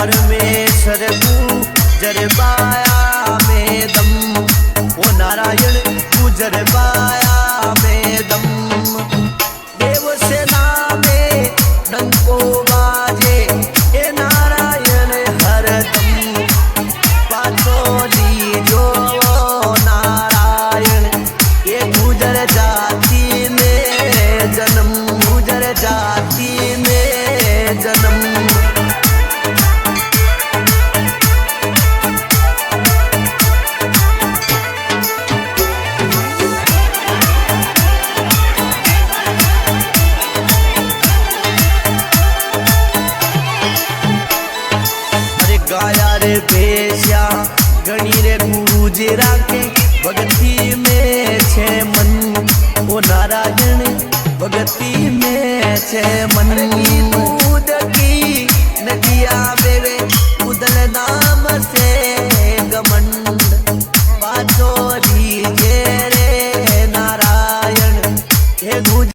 परमेश्वर गुजर पाया में दम, ओ नारायण गुजर पाया में दम। देव सेना में डंको बाजे ए नारायण हरदम, पाछो लीजो नारायण ये गुजर जाति में जन्म, गुजर जाति में जन्म। गाया रे बेश्या गणी रे गुजरा के भक्ति में छे मन, ओ नारायण भक्ति में छे मन। दूध की नदिया बेवे उदल नाम से गमंड, पाछो दीजे रे नारायण हे गुज